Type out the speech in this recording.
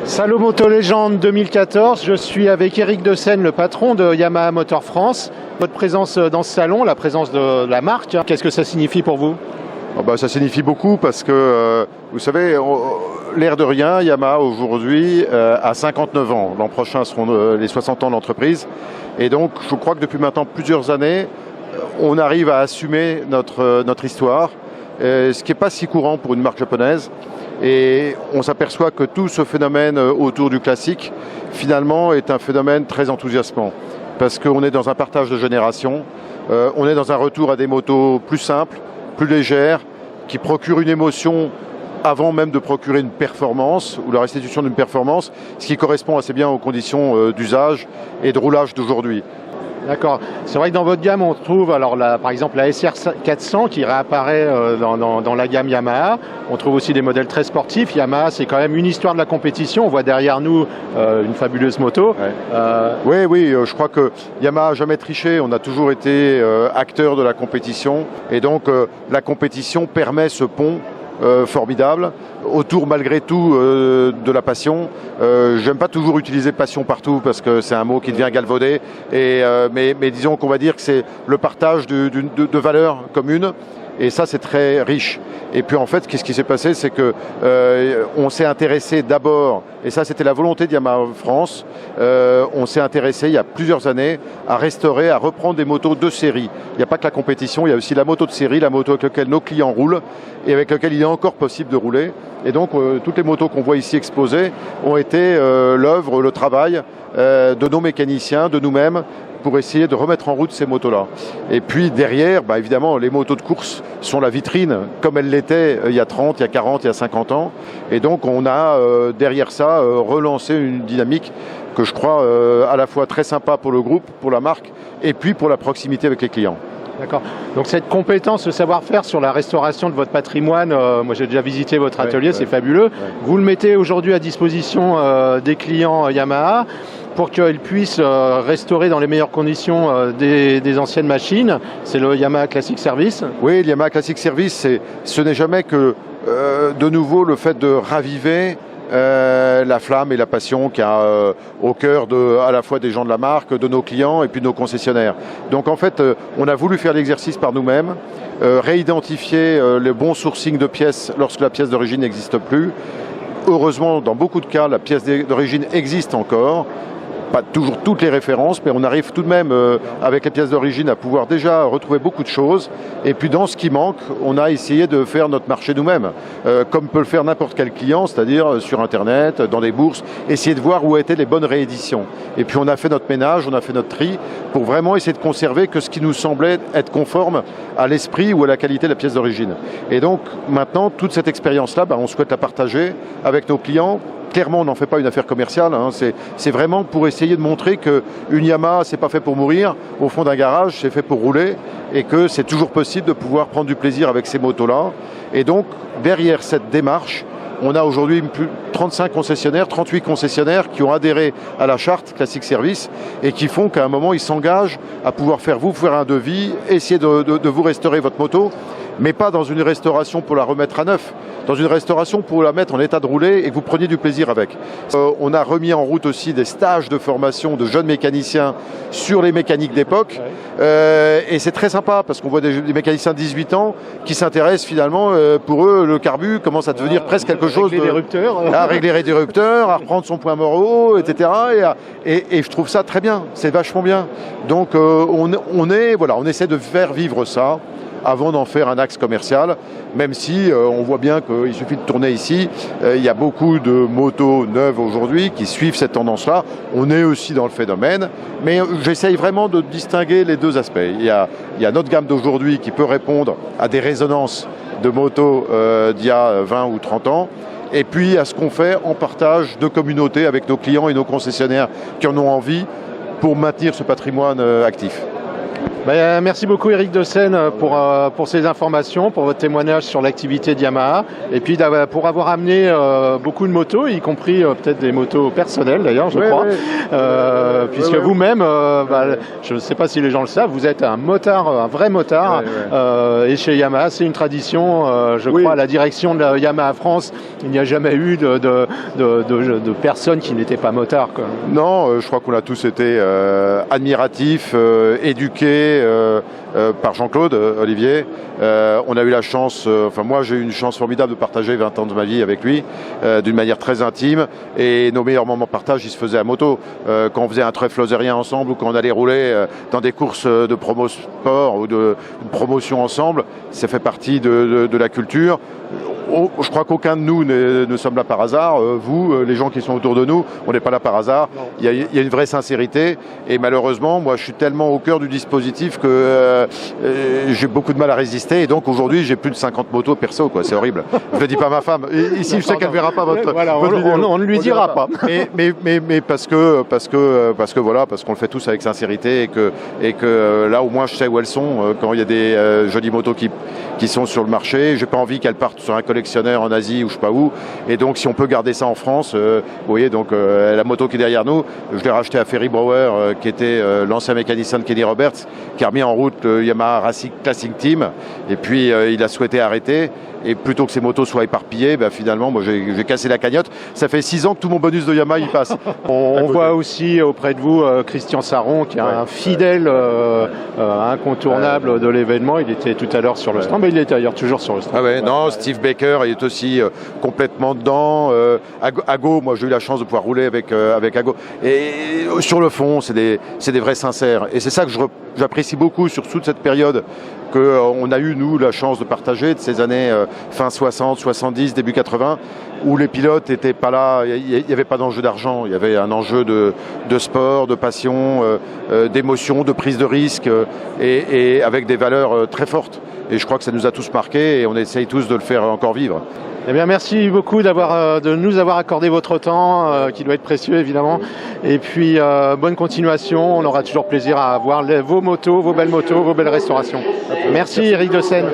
Salon Moto Légende 2014, je suis avec Eric De Seyne, le patron de Yamaha Motor France. Votre présence dans ce salon, la présence de la marque, qu'est-ce que ça signifie pour vous? Ça signifie beaucoup parce que, vous savez, l'air de rien, Yamaha aujourd'hui a 59 ans. L'an prochain seront les 60 ans de l'entreprise. Et donc, je crois que depuis maintenant plusieurs années, on arrive à assumer notre histoire, ce qui n'est pas si courant pour une marque japonaise. Et on s'aperçoit que tout ce phénomène autour du classique, finalement, est un phénomène très enthousiasmant. Parce qu'on est dans un partage de générations, on est dans un retour à des motos plus simples, plus légères, qui procurent une émotion avant même de procurer une performance ou la restitution d'une performance, ce qui correspond assez bien aux conditions d'usage et de roulage d'aujourd'hui. D'accord. C'est vrai que dans votre gamme, on trouve alors par exemple la SR400 qui réapparaît dans la gamme Yamaha. On trouve aussi des modèles très sportifs. Yamaha, c'est quand même une histoire de la compétition. On voit derrière nous une fabuleuse moto. Ouais. Oui, je crois que Yamaha n'a jamais triché. On a toujours été acteur de la compétition. Et donc, la compétition permet ce pont formidable, autour malgré tout de la passion. J'aime pas toujours utiliser passion partout parce que c'est un mot qui devient galvaudé, mais disons qu'on va dire que c'est le partage de valeurs communes. Et ça, c'est très riche. Et puis en fait, qu'est-ce qui s'est passé, c'est que on s'est intéressé d'abord, et ça c'était la volonté de Yamaha France, on s'est intéressé il y a plusieurs années à restaurer, à reprendre des motos de série. Il n'y a pas que la compétition, il y a aussi la moto de série, la moto avec laquelle nos clients roulent et avec laquelle il est encore possible de rouler. Et donc toutes les motos qu'on voit ici exposées ont été l'œuvre, le travail de nos mécaniciens, de nous-mêmes, pour essayer de remettre en route ces motos-là. Et puis derrière, évidemment, les motos de course sont la vitrine, comme elles l'étaient il y a 30, il y a 40, il y a 50 ans. Et donc on a derrière ça relancé une dynamique que je crois à la fois très sympa pour le groupe, pour la marque, et puis pour la proximité avec les clients. D'accord. Donc cette compétence, ce savoir-faire sur la restauration de votre patrimoine, moi j'ai déjà visité votre atelier, c'est fabuleux. Ouais. Vous le mettez aujourd'hui à disposition des clients Yamaha pour qu'ils puissent restaurer dans les meilleures conditions des anciennes machines. C'est le Yamaha Classic Service. Oui, le Yamaha Classic Service, ce n'est jamais que de nouveau le fait de raviver la flamme et la passion qu'il y a au cœur à la fois des gens de la marque, de nos clients et puis de nos concessionnaires. Donc en fait, on a voulu faire l'exercice par nous-mêmes, réidentifier le bon sourcing de pièces lorsque la pièce d'origine n'existe plus. Heureusement, dans beaucoup de cas, la pièce d'origine existe encore. Pas toujours toutes les références, mais on arrive tout de même avec les pièces d'origine à pouvoir déjà retrouver beaucoup de choses. Et puis dans ce qui manque, on a essayé de faire notre marché nous-mêmes, comme peut le faire n'importe quel client, c'est-à-dire sur Internet, dans des bourses, essayer de voir où étaient les bonnes rééditions. Et puis on a fait notre ménage, on a fait notre tri, pour vraiment essayer de conserver que ce qui nous semblait être conforme à l'esprit ou à la qualité de la pièce d'origine. Et donc maintenant, toute cette expérience-là, on souhaite la partager avec nos clients. Clairement, on n'en fait pas une affaire commerciale, c'est vraiment pour essayer de montrer qu'une Yamaha, c'est pas fait pour mourir, au fond d'un garage, c'est fait pour rouler, et que c'est toujours possible de pouvoir prendre du plaisir avec ces motos-là. Et donc, derrière cette démarche, on a aujourd'hui 35 concessionnaires, 38 concessionnaires qui ont adhéré à la charte Classic Service et qui font qu'à un moment, ils s'engagent à pouvoir faire un devis, essayer de vous restaurer votre moto, mais pas dans une restauration pour la remettre à neuf, dans une restauration pour la mettre en état de rouler et que vous preniez du plaisir avec. On a remis en route aussi des stages de formation de jeunes mécaniciens sur les mécaniques d'époque. Et c'est très sympa parce qu'on voit des mécaniciens de 18 ans qui s'intéressent finalement, pour eux, le carbu commence à devenir presque quelque chose de... à régler les disrupteurs, à reprendre son point moraux, etc. Et je trouve ça très bien, c'est vachement bien. Donc on essaie de faire vivre ça avant d'en faire un axe commercial, même si on voit bien qu'il suffit de tourner ici. Il y a beaucoup de motos neuves aujourd'hui qui suivent cette tendance-là. On est aussi dans le phénomène, mais j'essaye vraiment de distinguer les deux aspects. Il y a notre gamme d'aujourd'hui qui peut répondre à des résonances de motos d'il y a 20 ou 30 ans, et puis à ce qu'on fait en partage de communauté avec nos clients et nos concessionnaires qui en ont envie pour maintenir ce patrimoine actif. Merci beaucoup Eric de Seine pour ces informations, pour votre témoignage sur l'activité de Yamaha et puis pour avoir amené beaucoup de motos, y compris peut-être des motos personnelles d'ailleurs, je crois. Puisque vous-même, je ne sais pas si les gens le savent, vous êtes un motard, un vrai motard. Et chez Yamaha, c'est une tradition, je crois, à la direction de la Yamaha France, il n'y a jamais eu de personnes qui n'étaient pas motards, quoi. Non, je crois qu'on a tous été admiratifs, éduqués par Jean-Claude Olivier. On a eu la chance, moi j'ai eu une chance formidable de partager 20 ans de ma vie avec lui, d'une manière très intime, et nos meilleurs moments de partage, ils se faisaient à moto. Quand on faisait un trèfle lozérien ensemble, ou quand on allait rouler dans des courses de promo sport ou de promotion ensemble, ça fait partie de la culture. Je crois qu'aucun de nous ne sommes là par hasard. Vous, les gens qui sont autour de nous, on n'est pas là par hasard. Il y a une vraie sincérité. Et malheureusement, moi, je suis tellement au cœur du dispositif que j'ai beaucoup de mal à résister. Et donc, aujourd'hui, j'ai plus de 50 motos perso, quoi. C'est horrible. Je le dis pas à ma femme. Ici, je sais qu'elle ne verra pas votre vidéo. On ne lui dira pas. Mais parce qu'on le fait tous avec sincérité et que là, au moins, je sais où elles sont quand il y a des jolies motos qui sont sur le marché. J'ai pas envie qu'elles partent sur un collectionneur en Asie ou je sais pas où. Et donc, si on peut garder ça en France, vous voyez, donc la moto qui est derrière nous, je l'ai rachetée à Ferry Brower, qui était l'ancien mécanicien de Kenny Roberts, qui a remis en route le Yamaha Racing Classic Team. Et puis, il a souhaité arrêter. Et plutôt que ces motos soient éparpillées, finalement, moi, j'ai cassé la cagnotte. Ça fait 6 ans que tout mon bonus de Yamaha y passe. On voit aussi auprès de vous Christian Saron, qui est un fidèle incontournable de l'événement. Il était tout à l'heure sur le stand, mais il est d'ailleurs toujours sur le stand. Non, Steve Baker, il est aussi complètement dedans. Ago, moi, j'ai eu la chance de pouvoir rouler avec Ago. Et sur le fond, c'est des vrais sincères. Et c'est ça que j'apprécie beaucoup sur toute cette période qu'on a eu, nous, la chance de partager de ces années fin 60, 70, début 80, où les pilotes n'étaient pas là, il n'y avait pas d'enjeu d'argent, il y avait un enjeu de sport, de passion, d'émotion, de prise de risque, et avec des valeurs très fortes. Et je crois que ça nous a tous marqués et on essaye tous de le faire encore vivre. Eh bien, merci beaucoup de nous avoir accordé votre temps, qui doit être précieux évidemment. Et puis, bonne continuation. On aura toujours plaisir à voir vos motos, vos belles motos, vos belles restaurations. Merci Eric de Seine.